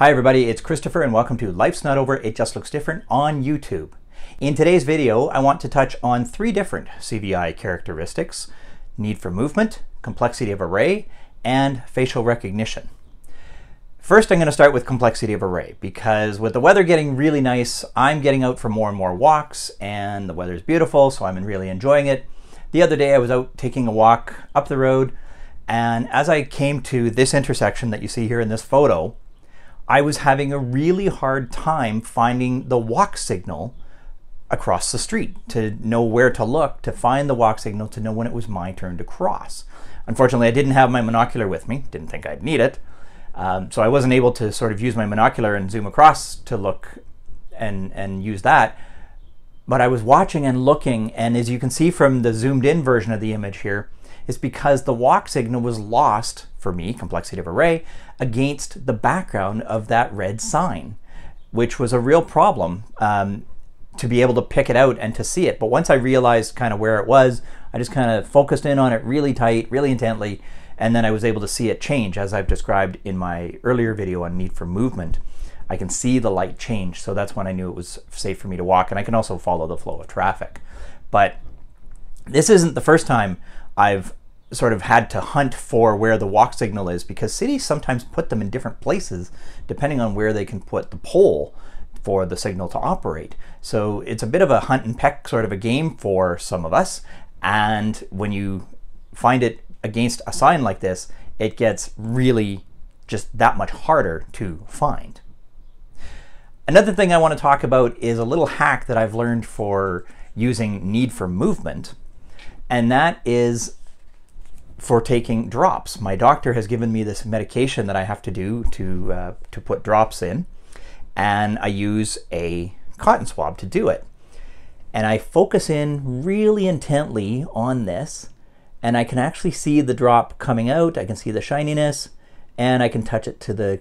Hi everybody, it's Christopher and welcome to Life's Not Over, It Just Looks Different on YouTube. In today's video, I want to touch on three different CVI characteristics: need for movement, complexity of array, and facial recognition. First, I'm going to start with complexity of array because with the weather getting really nice, I'm getting out for more and more walks and the weather's beautiful, so I'm really enjoying it. The other day I was out taking a walk up the road, and as I came to this intersection that you see here in this photo, I was having a really hard time finding the walk signal across the street, to know where to look, to find the walk signal, to know when it was my turn to cross. Unfortunately, I didn't have my monocular with me, didn't think I'd need it, so I wasn't able to sort of use my monocular and zoom across to look and use that. But I was watching and looking, and as you can see from the zoomed in version of the image here, it's because the walk signal was lost, for me, complexity of array, against the background of that red sign, which was a real problem to be able to pick it out and to see it. But once I realized kind of where it was, I just kind of focused in on it really tight, really intently, and then I was able to see it change, as I've described in my earlier video on need for movement. I can see the light change, so that's when I knew it was safe for me to walk, and I can also follow the flow of traffic. But this isn't the first time I've sort of had to hunt for where the walk signal is, because cities sometimes put them in different places depending on where they can put the pole for the signal to operate. So it's a bit of a hunt and peck sort of a game for some of us, and when you find it against a sign like this, it gets really just that much harder to find. Another thing I want to talk about is a little hack that I've learned for using need for movement, and that is for taking drops. My doctor has given me this medication that I have to do to put drops in, and I use a cotton swab to do it. And I focus in really intently on this, and I can actually see the drop coming out, I can see the shininess, and I can touch it to the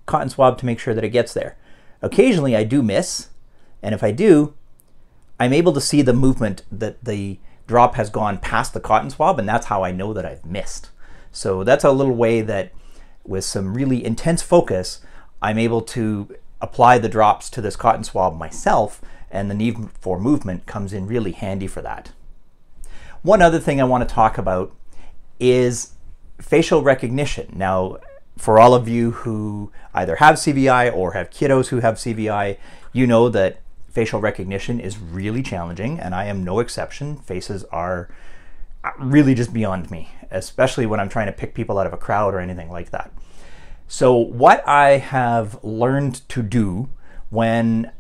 cotton swab to make sure that it gets there. Occasionally I do miss, and if I do, I'm able to see the movement that the drop has gone past the cotton swab, and that's how I know that I've missed. So that's a little way that with some really intense focus, I'm able to apply the drops to this cotton swab myself, and the need for movement comes in really handy for that. One other thing I want to talk about is facial recognition. Now, for all of you who either have CVI or have kiddos who have CVI, you know that facial recognition is really challenging, and I am no exception. Faces are really just beyond me, especially when I'm trying to pick people out of a crowd or anything like that. So what I have learned to do when,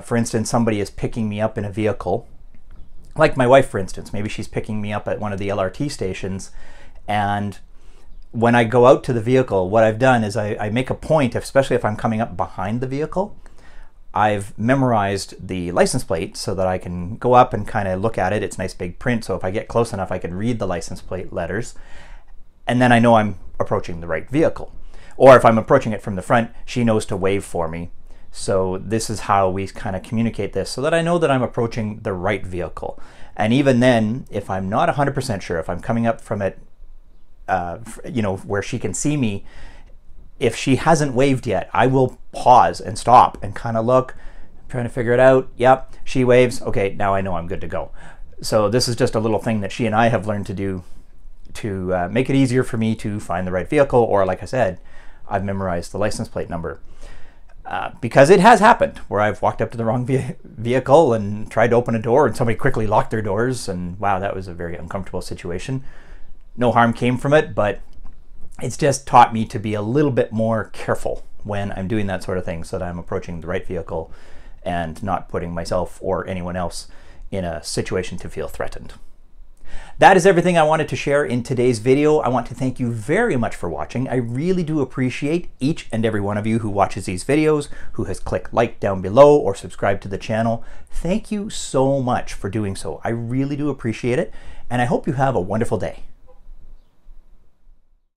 for instance, somebody is picking me up in a vehicle, like my wife, for instance, maybe she's picking me up at one of the LRT stations, and when I go out to the vehicle, what I've done is I make a point, especially if I'm coming up behind the vehicle, I've memorized the license plate so that I can go up and kind of look at it. It's nice big print, so if I get close enough, I can read the license plate letters, and then I know I'm approaching the right vehicle. Or if I'm approaching it from the front, she knows to wave for me. So this is how we kind of communicate this, so that I know that I'm approaching the right vehicle. And even then, if I'm not 100% sure, if I'm coming up from it, you know, where she can see me, if she hasn't waved yet, I will pause and stop and kind of look, trying to figure it out. Yep, she waves. Okay, now I know I'm good to go. So this is just a little thing that she and I have learned to do to make it easier for me to find the right vehicle, or like I said, I've memorized the license plate number. Because it has happened where I've walked up to the wrong vehicle and tried to open a door and somebody quickly locked their doors, and wow, that was a very uncomfortable situation. No harm came from it, but it's just taught me to be a little bit more careful when I'm doing that sort of thing, so that I'm approaching the right vehicle and not putting myself or anyone else in a situation to feel threatened. That is everything I wanted to share in today's video. I want to thank you very much for watching. I really do appreciate each and every one of you who watches these videos, who has clicked like down below or subscribed to the channel. Thank you so much for doing so. I really do appreciate it, and I hope you have a wonderful day.